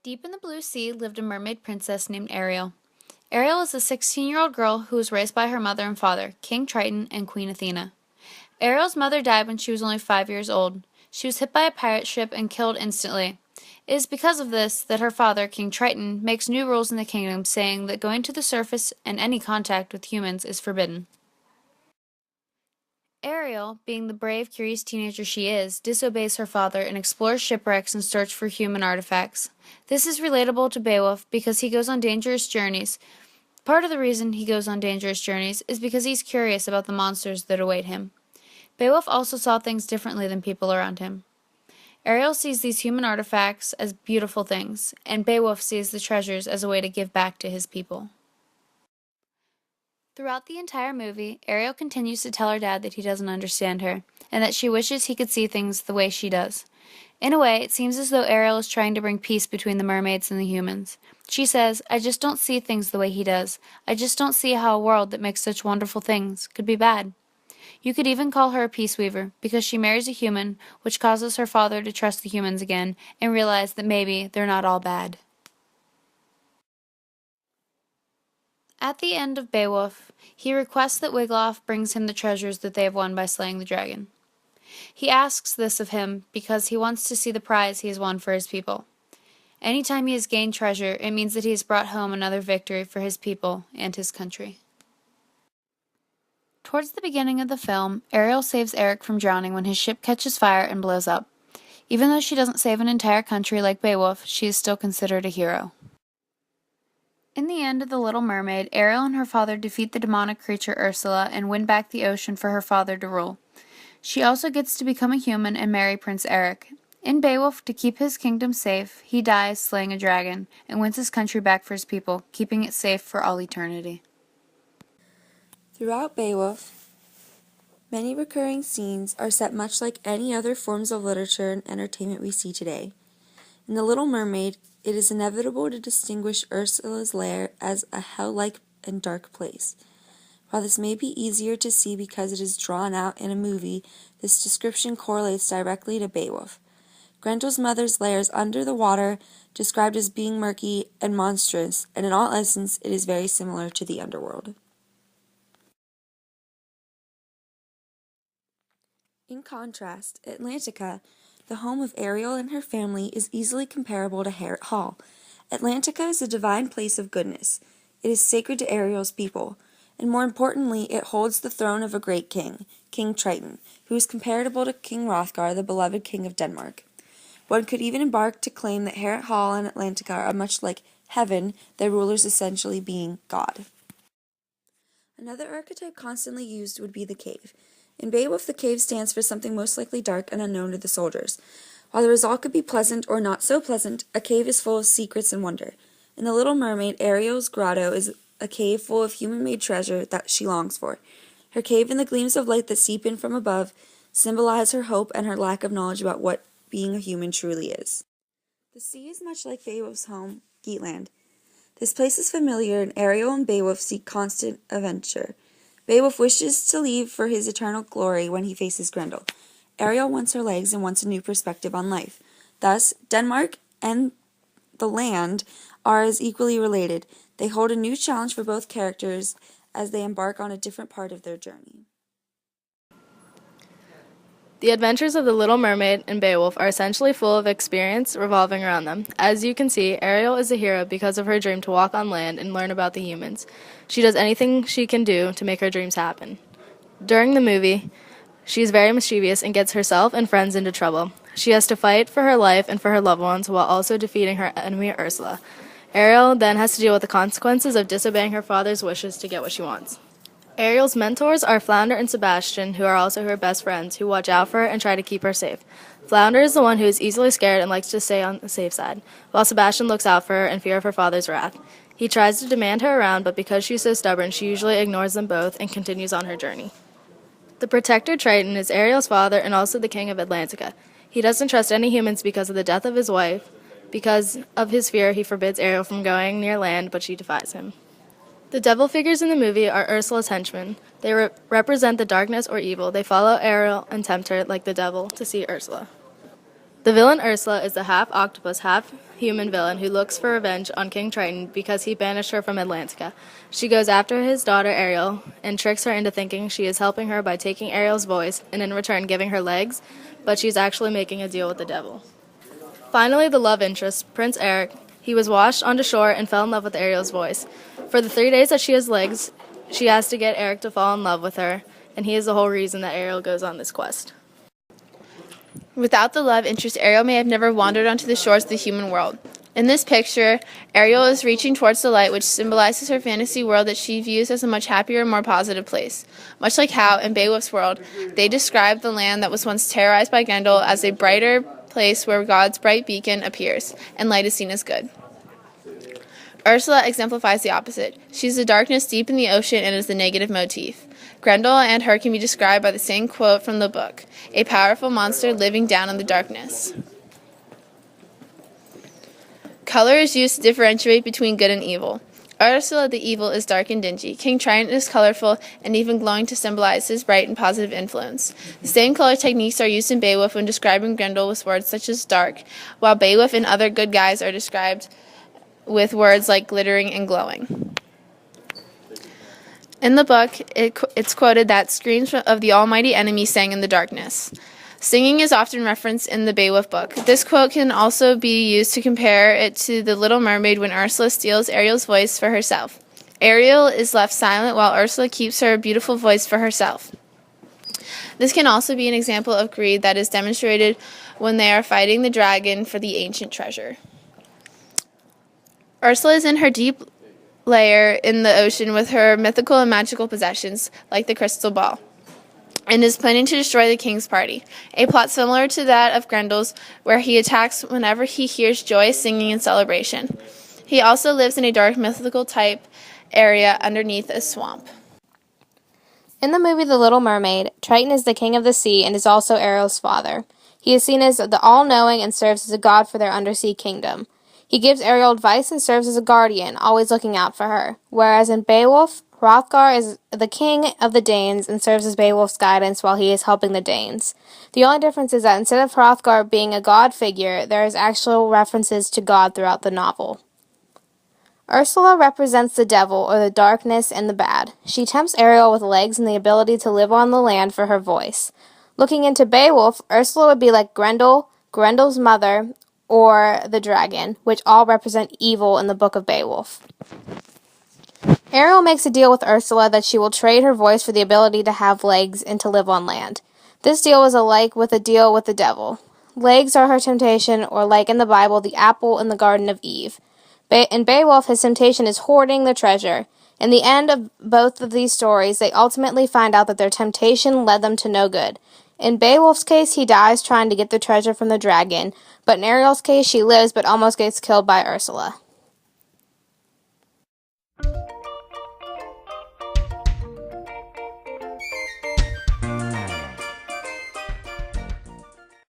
Deep in the blue sea lived a mermaid princess named Ariel. Ariel was a 16-year-old girl who was raised by her mother and father, King Triton and Queen Athena. Ariel's mother died when she was only 5 years old. She was hit by a pirate ship and killed instantly. It is because of this that her father, King Triton, makes new rules in the kingdom saying that going to the surface and any contact with humans is forbidden. Ariel, being the brave, curious teenager she is, disobeys her father and explores shipwrecks in search for human artifacts. This is relatable to Beowulf because he goes on dangerous journeys. Part of the reason he goes on dangerous journeys is because he's curious about the monsters that await him. Beowulf also saw things differently than people around him. Ariel sees these human artifacts as beautiful things, and Beowulf sees the treasures as a way to give back to his people. Throughout the entire movie, Ariel continues to tell her dad that he doesn't understand her, and that she wishes he could see things the way she does. In a way, it seems as though Ariel is trying to bring peace between the mermaids and the humans. She says, "I just don't see things the way he does. I just don't see how a world that makes such wonderful things could be bad." You could even call her a peace weaver, because she marries a human, which causes her father to trust the humans again, and realize that maybe they're not all bad. At the end of Beowulf, he requests that Wiglaf brings him the treasures that they have won by slaying the dragon. He asks this of him because he wants to see the prize he has won for his people. Anytime he has gained treasure, it means that he has brought home another victory for his people and his country. Towards the beginning of the film, Ariel saves Eric from drowning when his ship catches fire and blows up. Even though she doesn't save an entire country like Beowulf, she is still considered a hero. In the end of The Little Mermaid, Ariel and her father defeat the demonic creature Ursula and win back the ocean for her father to rule. She also gets to become a human and marry Prince Eric. In Beowulf, to keep his kingdom safe, he dies slaying a dragon and wins his country back for his people, keeping it safe for all eternity. Throughout Beowulf, many recurring scenes are set much like any other forms of literature and entertainment we see today. In The Little Mermaid, it is inevitable to distinguish Ursula's lair as a hell-like and dark place. While this may be easier to see because it is drawn out in a movie, this description correlates directly to Beowulf. Grendel's mother's lair is under the water, described as being murky and monstrous, and in all essence it is very similar to the underworld. In contrast, Atlantica, the home of Ariel and her family, is easily comparable to Harrot Hall. Atlantica is a divine place of goodness. It is sacred to Ariel's people, and more importantly, it holds the throne of a great king, King Triton, who is comparable to King Hrothgar, the beloved king of Denmark. One could even embark to claim that Harrot Hall and Atlantica are much like heaven, their rulers essentially being God. Another archetype constantly used would be the cave. In Beowulf, the cave stands for something most likely dark and unknown to the soldiers. While the result could be pleasant or not so pleasant, a cave is full of secrets and wonder. In The Little Mermaid, Ariel's grotto is a cave full of human-made treasure that she longs for. Her cave and the gleams of light that seep in from above symbolize her hope and her lack of knowledge about what being a human truly is. The sea is much like Beowulf's home, Geatland. This place is familiar, and Ariel and Beowulf seek constant adventure. Beowulf wishes to leave for his eternal glory when he faces Grendel. Ariel wants her legs and wants a new perspective on life. Thus, Denmark and the land are as equally related. They hold a new challenge for both characters as they embark on a different part of their journey. The adventures of The Little Mermaid and Beowulf are essentially full of experience revolving around them. As you can see, Ariel is a hero because of her dream to walk on land and learn about the humans. She does anything she can do to make her dreams happen. During the movie, she is very mischievous and gets herself and friends into trouble. She has to fight for her life and for her loved ones while also defeating her enemy Ursula. Ariel then has to deal with the consequences of disobeying her father's wishes to get what she wants. Ariel's mentors are Flounder and Sebastian, who are also her best friends, who watch out for her and try to keep her safe. Flounder is the one who is easily scared and likes to stay on the safe side, while Sebastian looks out for her in fear of her father's wrath. He tries to demand her around, but because she's so stubborn, she usually ignores them both and continues on her journey. The protector Triton is Ariel's father and also the king of Atlantica. He doesn't trust any humans because of the death of his wife. Because of his fear, he forbids Ariel from going near land, but she defies him. The devil figures in the movie are Ursula's henchmen. They represent the darkness or evil. They follow Ariel and tempt her, like the devil, to see Ursula. The villain Ursula is the half octopus, half human villain who looks for revenge on King Triton because he banished her from Atlantica. She goes after his daughter Ariel and tricks her into thinking she is helping her by taking Ariel's voice and in return giving her legs, but she's actually making a deal with the devil. Finally, the love interest, Prince Eric, he was washed onto shore and fell in love with Ariel's voice. For the 3 days that she has legs, she has to get Eric to fall in love with her, and he is the whole reason that Ariel goes on this quest. Without the love interest, Ariel may have never wandered onto the shores of the human world. In this picture, Ariel is reaching towards the light, which symbolizes her fantasy world that she views as a much happier and more positive place. Much like how, in Beowulf's world, they describe the land that was once terrorized by Grendel as a brighter place where God's bright beacon appears, and light is seen as good. Ursula exemplifies the opposite. She's the darkness deep in the ocean and is the negative motif. Grendel and her can be described by the same quote from the book, a powerful monster living down in the darkness. Color is used to differentiate between good and evil. Ursula the evil is dark and dingy. King Triton is colorful and even glowing to symbolize his bright and positive influence. The same color techniques are used in Beowulf when describing Grendel with words such as dark, while Beowulf and other good guys are described with words like glittering and glowing. In the book, it's quoted that screams of the almighty enemy sang in the darkness. Singing is often referenced in the Beowulf book. This quote can also be used to compare it to the Little Mermaid when Ursula steals Ariel's voice for herself. Ariel is left silent while Ursula keeps her beautiful voice for herself. This can also be an example of greed that is demonstrated when they are fighting the dragon for the ancient treasure. Ursula is in her deep lair in the ocean with her mythical and magical possessions, like the crystal ball, and is planning to destroy the king's party, a plot similar to that of Grendel's, where he attacks whenever he hears joy, singing, and celebration. He also lives in a dark mythical type area underneath a swamp. In the movie The Little Mermaid, Triton is the king of the sea and is also Ariel's father. He is seen as the all-knowing and serves as a god for their undersea kingdom. He gives Ariel advice and serves as a guardian, always looking out for her, whereas in Beowulf, Hrothgar is the king of the Danes and serves as Beowulf's guidance while he is helping the Danes. The only difference is that instead of Hrothgar being a god figure, there is actual references to God throughout the novel. Ursula represents the devil, or the darkness and the bad. She tempts Ariel with legs and the ability to live on the land for her voice. Looking into Beowulf, Ursula would be like Grendel, Grendel's mother, or the dragon, which all represent evil in the book of Beowulf. Ariel makes a deal with Ursula that she will trade her voice for the ability to have legs and to live on land. This deal is alike with a deal with the devil. Legs are her temptation, or like in the Bible, the apple in the Garden of Eve. In Beowulf, his temptation is hoarding the treasure. In the end of both of these stories, they ultimately find out that their temptation led them to no good. In Beowulf's case, he dies trying to get the treasure from the dragon, but in Ariel's case, she lives but almost gets killed by Ursula.